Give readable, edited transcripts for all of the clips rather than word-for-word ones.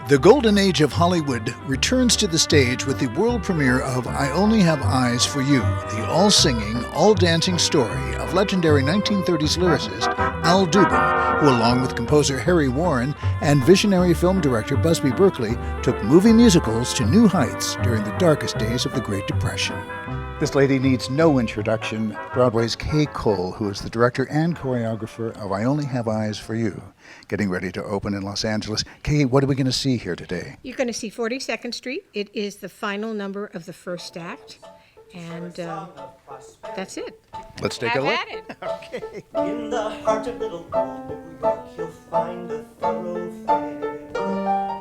The golden age of Hollywood returns to the stage with the world premiere of I Only Have Eyes for You, the all-singing, all-dancing story of legendary 1930s lyricist Al Dubin, who along with composer Harry Warren and visionary film director Busby Berkeley took movie musicals to new heights during the darkest days of the Great Depression. This lady needs no introduction, Broadway's Kay Cole, who is the director and choreographer of I Only Have Eyes for You, getting ready to open in Los Angeles. Kay, what are we going to see here today? You're going to see 42nd Street. It is the final number of the first act, and that's it. Let's take a look. Have at it. Okay. In the heart of little old New York, you'll find a thoroughfare.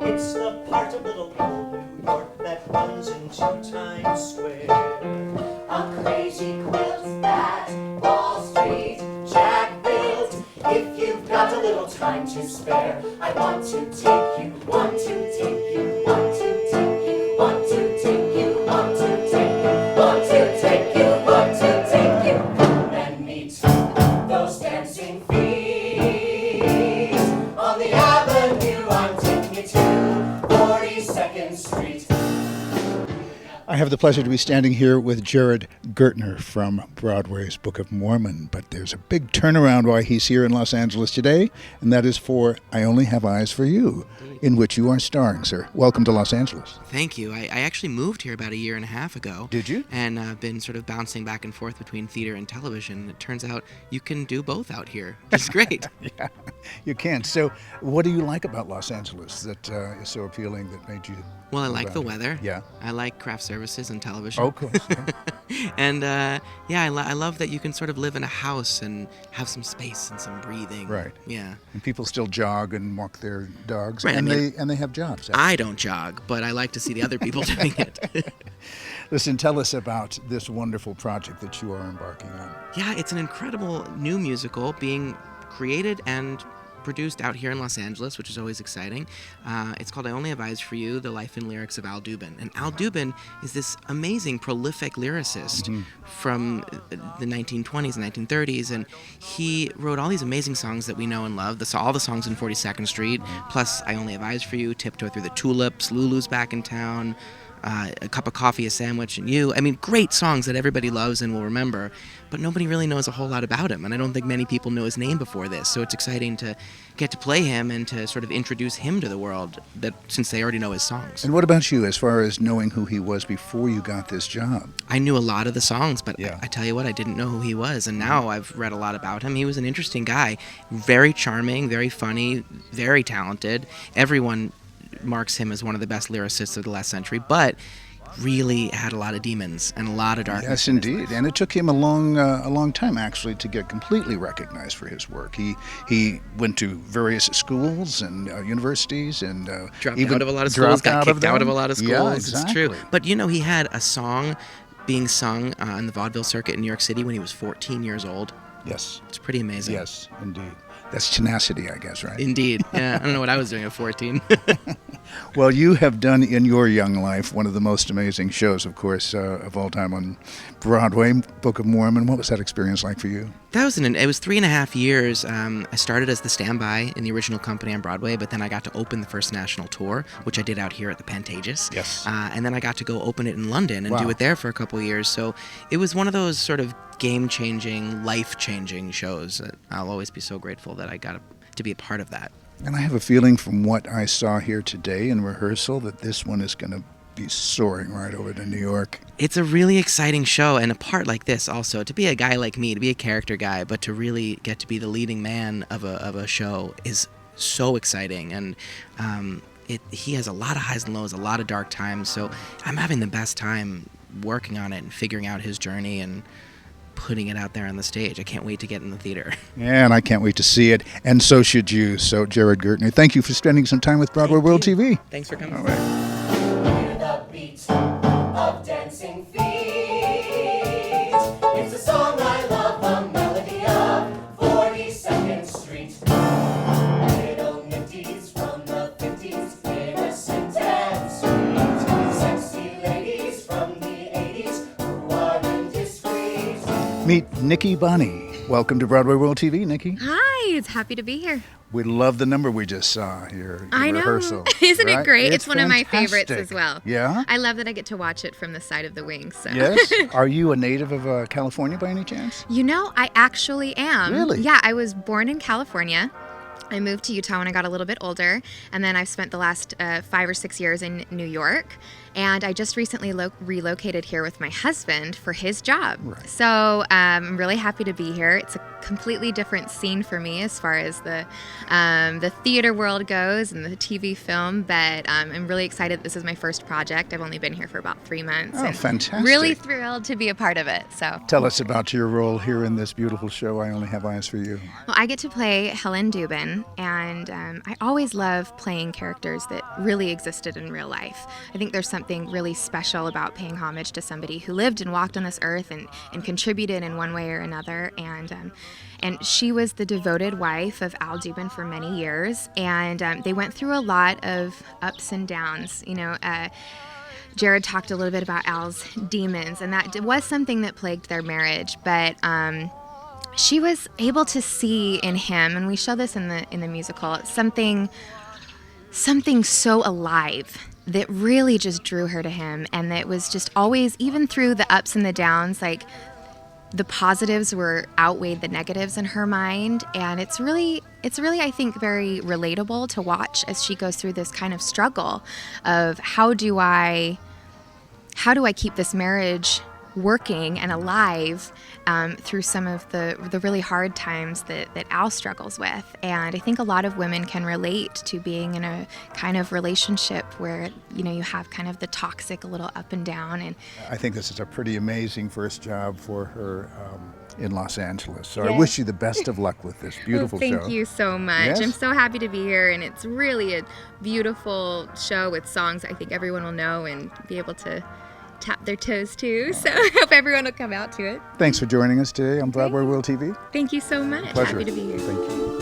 It's the part of little old New York that runs into Times Square. A crazy quilt that Wall Street Jack built. If you've got a little time to spare, I want to take you, want to take you, want to take you, want to take you, want to take you, want to take you, want to take you. Come and meet those dancing feet on the avenue. I'm taking you to 42nd Street. I have the pleasure to be standing here with Jared Gertner from Broadway's Book of Mormon, but there's a big turnaround why he's here in Los Angeles today, and that is for I Only Have Eyes for You, in which you are starring, sir. Welcome to Los Angeles. Thank you. I actually moved here about a year and a half ago. Did you? And I've been sort of bouncing back and forth between theater and television. It turns out you can do both out here. It's great. Yeah, you can. So what do you like about Los Angeles that is so appealing that made you... Well, I like the weather. Yeah. I like craft services and television. Oh, of course. Yeah. And I love that you can sort of live in a house and have some space and some breathing. Right. Yeah. And people still jog and walk their dogs, Right, and I mean, they have jobs. I don't jog, but I like to see the other people doing it. Listen, tell us about this wonderful project that you are embarking on. Yeah, it's an incredible new musical being created and produced out here in Los Angeles, which is always exciting. It's called I Only Have Eyes for You, The Life and Lyrics of Al Dubin. And Al Dubin is this amazing, prolific lyricist from the 1920s and 1930s, and he wrote all these amazing songs that we know and love. All the songs in 42nd Street, plus I Only Have Eyes for You, Tiptoe Through the Tulips, Lulu's Back in Town, A Cup of Coffee, A Sandwich, and You. I mean, great songs that everybody loves and will remember, but nobody really knows a whole lot about him, and I don't think many people knew his name before this, so it's exciting to get to play him and to sort of introduce him to the world, that since they already know his songs. And what about you, as far as knowing who he was before you got this job? I knew a lot of the songs, but Yeah. I tell you what, I didn't know who he was, and now I've read a lot about him. He was an interesting guy, very charming, very funny, very talented. Everyone marks him as one of the best lyricists of the last century, but really had a lot of demons and a lot of darkness. Yes, indeed. And it took him a long time, actually, to get completely recognized for his work. He went to various schools and universities and Dropped even out of a lot of schools, got kicked out of a lot of schools. Yeah, exactly. It's true. But you know, he had a song being sung on the vaudeville circuit in New York City when he was 14 years old. Yes. It's pretty amazing. Yes, indeed. That's tenacity, I guess, right? Indeed. Yeah, I don't know what I was doing at 14. Well, you have done in your young life one of the most amazing shows, of course, of all time on Broadway, Book of Mormon. What was that experience like for you? It was 3.5 years. I started as the standby in the original company on Broadway, but then I got to open the first national tour, which I did out here at the Pantages. Yes. And then I got to go open it in London and Wow. do it there for a couple of years. So it was one of those sort of game-changing, life-changing shows. I'll always be so grateful that I got to be a part of that. And I have a feeling from what I saw here today in rehearsal that this one is going to be soaring right over to New York. It's a really exciting show, and a part like this also, to be a guy like me, to be a character guy, but to really get to be the leading man of a show is so exciting. And he has a lot of highs and lows, a lot of dark times, so I'm having the best time working on it and figuring out his journey and putting it out there on the stage. I can't wait to get in the theater. Yeah, and I can't wait to see it, and so should you. So, Jared Gertner, thank you for spending some time with Broadway World TV. Thanks for coming. All right. Hear the beat of dancing feet. It's a song I love, the melody of 42nd Street. Little nifties from the 50s, innocent and sweet. Sexy ladies from the 80s who are indiscreet. Meet Nikki Bonney. Welcome to Broadway World TV, Nikki. Hi, It's happy to be here. We love the number we just saw here in I know. rehearsal. Isn't right? it great? It's one of my favorites fantastic. as well. Yeah? I love that I get to watch it from the side of the wings. So. Yes? Are you a native of California by any chance? You know, I actually am. Really? Yeah, I was born in California. I moved to Utah when I got a little bit older, and then I've spent the last 5 or 6 years in New York. And I just recently relocated here with my husband for his job. Right. So I'm really happy to be here. It's a completely different scene for me as far as the theater world goes and the TV film, but I'm really excited. This is my first project. I've only been here for about 3 months. Oh, and fantastic. Really thrilled to be a part of it. So Tell us about your role here in this beautiful show, I Only Have Eyes for You. Well, I get to play Helen Dubin, and I always love playing characters that really existed in real life. I think there's something really special about paying homage to somebody who lived and walked on this earth and contributed in one way or another. And she was the devoted wife of Al Dubin for many years, and they went through a lot of ups and downs. You know, Jared talked a little bit about Al's demons, and that was something that plagued their marriage, but she was able to see in him, and we show this in the musical, something so alive that really just drew her to him, and that was just always, even through the ups and the downs, like the positives were outweighed the negatives in her mind. And it's really I think very relatable to watch as she goes through this kind of struggle of how do I keep this marriage working and alive through some of the really hard times that Al struggles with. And I think a lot of women can relate to being in a kind of relationship where, you know, you have kind of the toxic, a little up and down. And I think this is a pretty amazing first job for her in Los Angeles. So I wish you the best of luck with this beautiful show. Thank you so much. Yes? I'm so happy to be here, and it's really a beautiful show with songs I think everyone will know and be able to tap their toes to. So I hope everyone will come out to it. Thanks for joining us today on Broadway World TV. Thank you so much. Pleasure. Happy to be here. Thank you.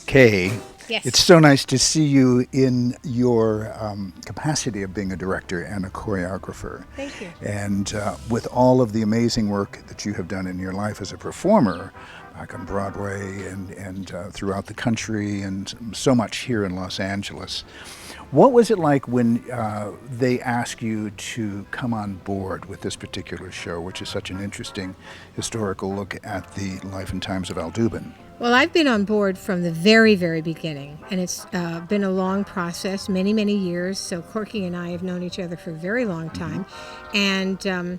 Kay, Yes. it's so nice to see you in your capacity of being a director and a choreographer. Thank you. And with all of the amazing work that you have done in your life as a performer, back on Broadway and throughout the country, and so much here in Los Angeles. What was it like when they asked you to come on board with this particular show, which is such an interesting historical look at the life and times of Al Dubin? Well, I've been on board from the very, very beginning, and it's been a long process, many, many years. So Corky and I have known each other for a very long time, and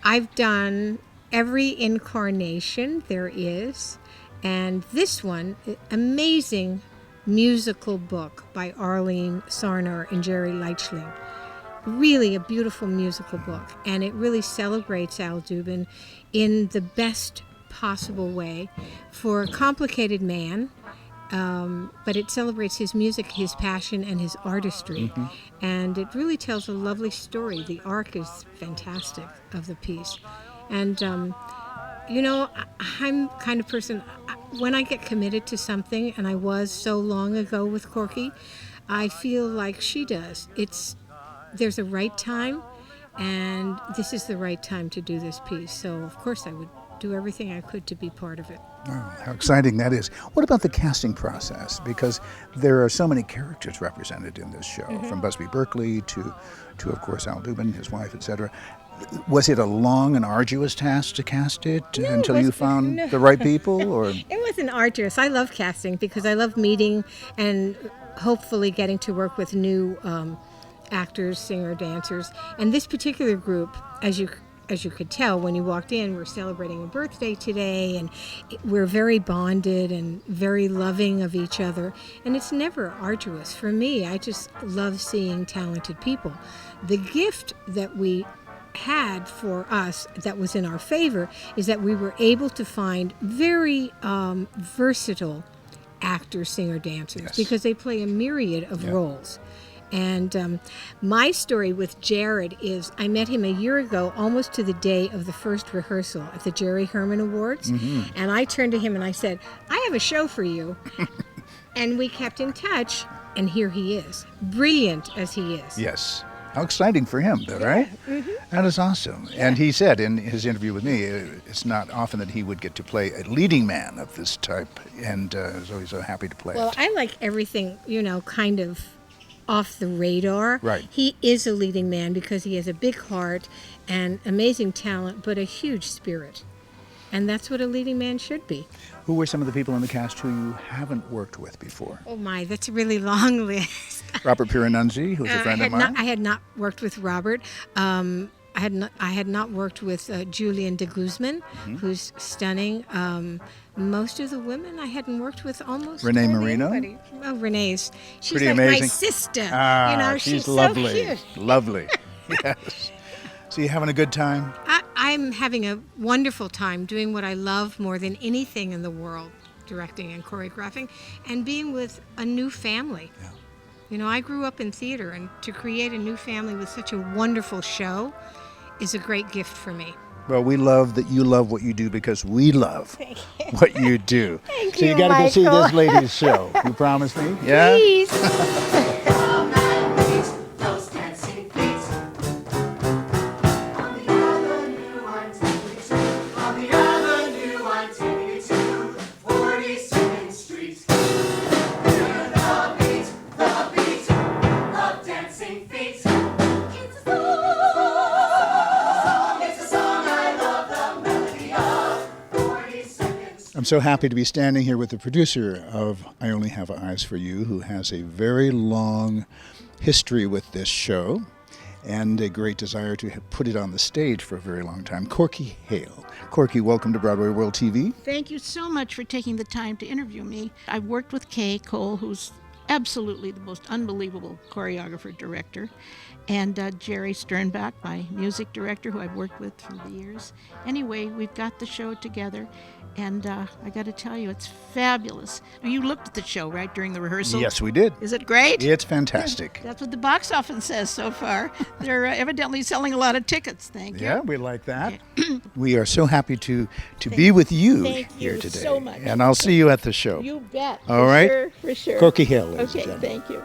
I've done every incarnation there is, and this one, amazing musical book by Arlene Sarnar and Jerry Leichling. Really a beautiful musical book, and it really celebrates Al Dubin in the best possible way for a complicated man, but it celebrates his music, his passion, and his artistry. And it really tells a lovely story. The arc is fantastic of the piece. And, you know, I'm kind of person, when I get committed to something, and I was so long ago with Corky, I feel like she does. There's a right time, and this is the right time to do this piece. So, of course, I would do everything I could to be part of it. Oh, how exciting that is. What about the casting process? Because there are so many characters represented in this show, from Busby Berkeley to of course, Al Dubin, his wife, etc. Was it a long and arduous task to cast it until you found the right people? Or It wasn't arduous. I love casting because I love meeting and hopefully getting to work with new actors, singer, dancers. And this particular group, as you could tell when you walked in, we're celebrating a birthday today, and we're very bonded and very loving of each other. And it's never arduous. For me, I just love seeing talented people. The gift that we had for us that was in our favor is that we were able to find very versatile actors, singer, dancers, because they play a myriad of roles. And my story with Jared is I met him a year ago, almost to the day of the first rehearsal at the Jerry Herman Awards. And I turned to him and I said, I have a show for you. And we kept in touch, and here he is, brilliant as he is. Yes. How exciting for him, though, right? That is awesome. And he said in his interview with me, it's not often that he would get to play a leading man of this type, and so he's so happy to play Well, it. I like everything, kind of off the radar. Right. He is a leading man because he has a big heart and amazing talent, but a huge spirit. And that's what a leading man should be. Who were some of the people in the cast who you haven't worked with before? Oh my, that's a really long list. Robert Piranunzi, who's a friend of mine. I had not worked with Robert. I had not worked with Julian de Guzman, who's stunning. Most of the women I hadn't worked with almost. Renee hardly Marino? anybody. Oh, Renee's. She's Pretty like my amazing. sister. She's so lovely. cute. Lovely. Yes. So you having a good time? I'm having a wonderful time doing what I love more than anything in the world, directing and choreographing, and being with a new family. Yeah. I grew up in theater, and to create a new family with such a wonderful show is a great gift for me. Well, we love that you love what you do because we love what you do. Thank so you you, got to go see Michael. this lady's show. You promise me? Yeah? Please. Come and meet those dancing feet. On the avenue I'm taking you to. On the avenue I'm taking you to. 42nd Street. Hear the beat of dancing feet. It's a song I love the melody of. 42nd I'm so happy to be standing here with the producer of I Only Have Eyes for You, who has a very long history with this show and a great desire to have put it on the stage for a very long time, Corky Hale. Corky, welcome to Broadway World TV. Thank you so much for taking the time to interview me. I've worked with Kay Cole, who's absolutely the most unbelievable choreographer director, and Jerry Sternbach, my music director, who I've worked with through the years. Anyway, we've got the show together, and I got to tell you, it's fabulous. You looked at the show, right, during the rehearsal? Yes, we did. Is it great? It's fantastic. That's what the box office says so far. They're evidently selling a lot of tickets. Thank you. Yeah, we like that. We are so happy to be with you Thank here you today. so much. And I'll see you at the show. You bet. All right. For sure. Corky Hale, ladies and Okay, gentlemen. thank you.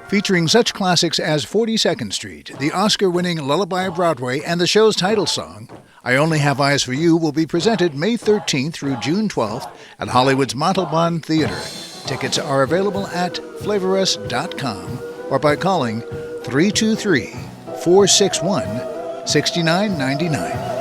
Featuring such classics as 42nd Street, the Oscar-winning Lullaby of Broadway, and the show's title song, I Only Have Eyes for You, will be presented May 13th through June 12th at Hollywood's Montalban Theater. Tickets are available at flavorus.com or by calling 323-461-6999.